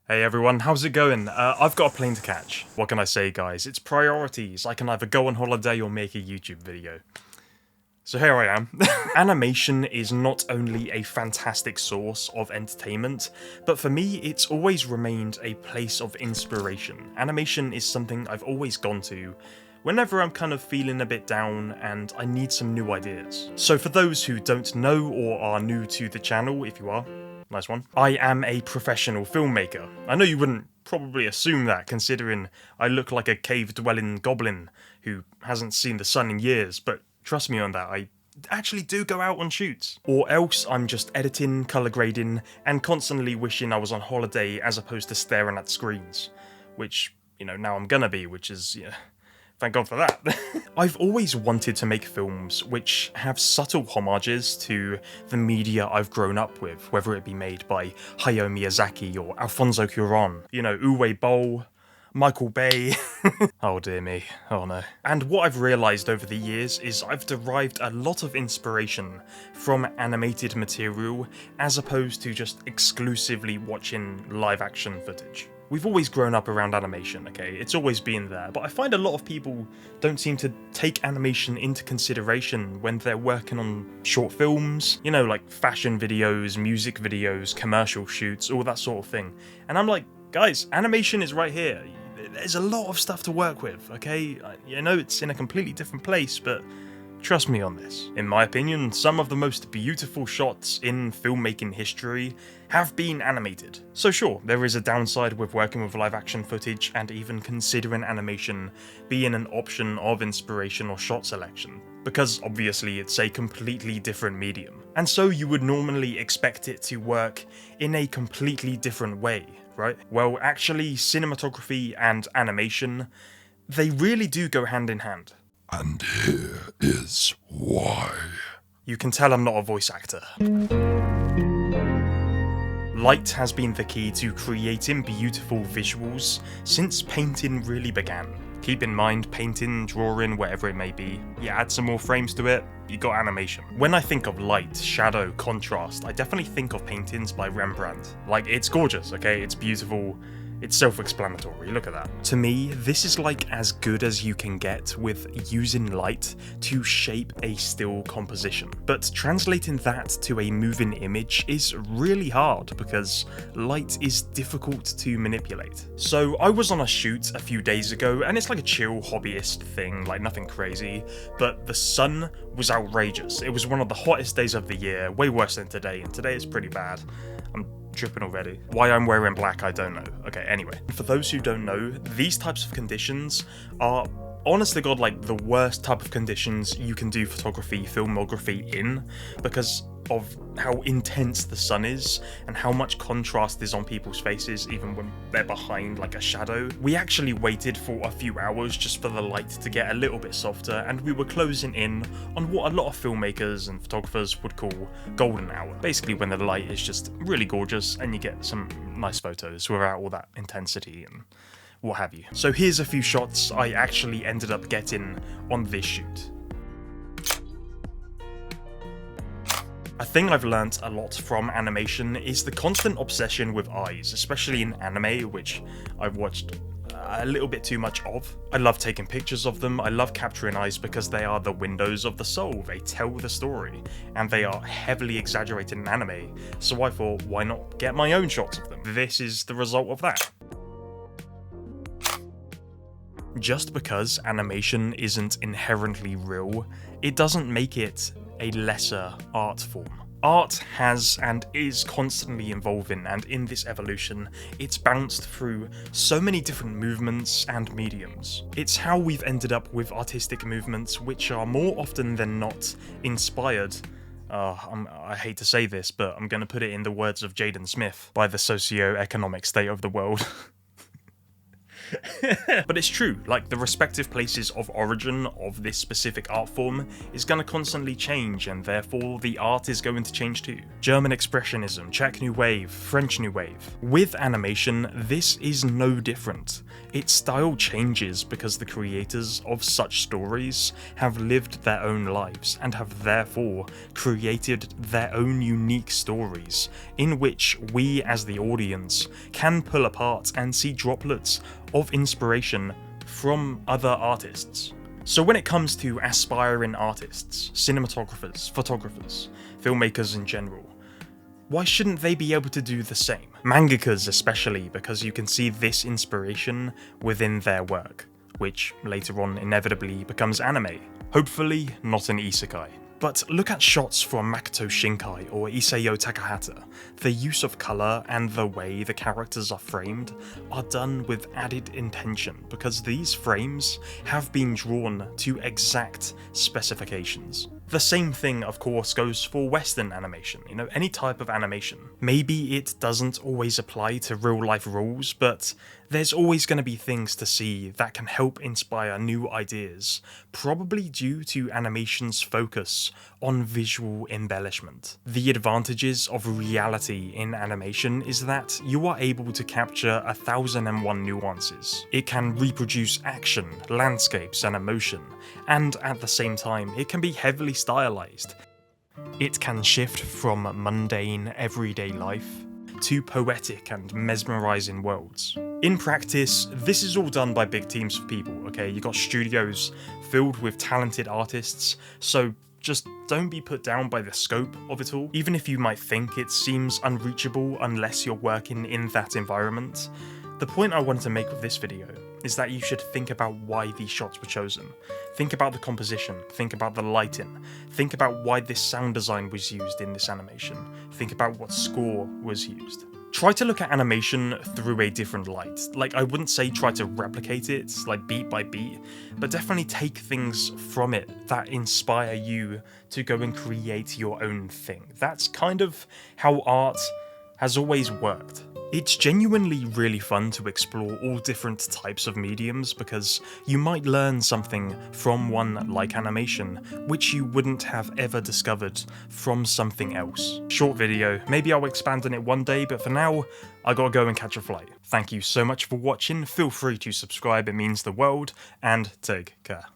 Hey everyone, how's it going? I've got a plane to catch. What can I say, guys? It's priorities. I can either go on holiday or make a YouTube video. So here I am. Animation is not only a fantastic source of entertainment, but for me, it's always remained a place of inspiration. Animation is something I've always gone to whenever I'm kind of feeling a bit down and I need some new ideas. So for those who don't know or are new to the channel, if you are, nice one, I am a professional filmmaker. I know you wouldn't probably assume that, considering I look like a cave-dwelling goblin who hasn't seen the sun in years, but trust me on that, I actually do go out on shoots. Or else I'm just editing, colour grading, and constantly wishing I was on holiday as opposed to staring at screens. Which, now I'm gonna be, which is, thank God for that. I've always wanted to make films which have subtle homages to the media I've grown up with, whether it be made by Hayao Miyazaki or Alfonso Cuarón, Uwe Boll, Michael Bay. Oh dear me, oh no. And what I've realised over the years is I've derived a lot of inspiration from animated material as opposed to just exclusively watching live action footage. We've always grown up around animation, okay? It's always been there, but I find a lot of people don't seem to take animation into consideration when they're working on short films, like fashion videos, music videos, commercial shoots, all that sort of thing. And I'm like, guys, animation is right here. There's a lot of stuff to work with, okay? I know it's in a completely different place, but trust me on this. In my opinion, some of the most beautiful shots in filmmaking history have been animated. So sure, there is a downside with working with live action footage and even considering animation being an option of inspiration or shot selection, because obviously it's a completely different medium. And so you would normally expect it to work in a completely different way, right? Well, actually, cinematography and animation, they really do go hand in hand. And here is why. You can tell I'm not a voice actor. Light has been the key to creating beautiful visuals since painting really began. Keep in mind, painting, drawing, whatever it may be, you add some more frames to it, you got animation. When I think of light, shadow, contrast, I definitely think of paintings by Rembrandt. Like, it's gorgeous, okay? It's beautiful. It's self-explanatory, look at that. To me, this is like as good as you can get with using light to shape a still composition. But translating that to a moving image is really hard because light is difficult to manipulate. So I was on a shoot a few days ago, and it's like a chill hobbyist thing, like nothing crazy, but the sun was outrageous. It was one of the hottest days of the year, way worse than today, and today is pretty bad. I'm dripping already. Why I'm wearing black, I don't know. Okay, anyway. For those who don't know, these types of conditions are, honest to God, like the worst type of conditions you can do photography, filmography in, because of how intense the sun is and how much contrast is on people's faces even when they're behind like a shadow. We actually waited for a few hours just for the light to get a little bit softer, and we were closing in on what a lot of filmmakers and photographers would call golden hour. Basically when the light is just really gorgeous and you get some nice photos without all that intensity and what have you. So here's a few shots I actually ended up getting on this shoot. A thing I've learnt a lot from animation is the constant obsession with eyes, especially in anime, which I've watched a little bit too much of. I love taking pictures of them, I love capturing eyes because they are the windows of the soul, they tell the story, and they are heavily exaggerated in anime, so I thought, why not get my own shots of them? This is the result of that. Just because animation isn't inherently real, it doesn't make it a lesser art form. Art has and is constantly evolving, and in this evolution, it's bounced through so many different movements and mediums. It's how we've ended up with artistic movements which are more often than not inspired. I hate to say this, but I'm going to put it in the words of Jaden Smith, by the socio-economic state of the world. But it's true, like the respective places of origin of this specific art form is going to constantly change, and therefore the art is going to change too. German Expressionism, Czech New Wave, French New Wave. With animation, this is no different. Its style changes because the creators of such stories have lived their own lives and have therefore created their own unique stories in which we as the audience can pull apart and see droplets of inspiration from other artists. So when it comes to aspiring artists, cinematographers, photographers, filmmakers in general, why shouldn't they be able to do the same? Mangakas especially, because you can see this inspiration within their work, which later on inevitably becomes anime. Hopefully not an isekai. But look at shots from Makoto Shinkai or Isao Takahata. The use of colour and the way the characters are framed are done with added intention because these frames have been drawn to exact specifications. The same thing, of course, goes for Western animation, any type of animation. Maybe it doesn't always apply to real-life rules, but there's always going to be things to see that can help inspire new ideas, probably due to animation's focus on visual embellishment. The advantages of reality in animation is that you are able to capture 1001 nuances. It can reproduce action, landscapes, and emotion, and at the same time, it can be heavily stylized. It can shift from mundane, everyday life to poetic and mesmerizing worlds. In practice, this is all done by big teams of people, okay? You got studios filled with talented artists, so just don't be put down by the scope of it all. Even if you might think it seems unreachable unless you're working in that environment, the point I wanted to make with this video is that you should think about why these shots were chosen. Think about the composition, think about the lighting, think about why this sound design was used in this animation, think about what score was used. Try to look at animation through a different light. Like, I wouldn't say try to replicate it, like beat by beat, but definitely take things from it that inspire you to go and create your own thing. That's kind of how art has always worked. It's genuinely really fun to explore all different types of mediums because you might learn something from one like animation which you wouldn't have ever discovered from something else. Short video, maybe I'll expand on it one day, but for now, I gotta go and catch a flight. Thank you so much for watching, feel free to subscribe, it means the world, and take care.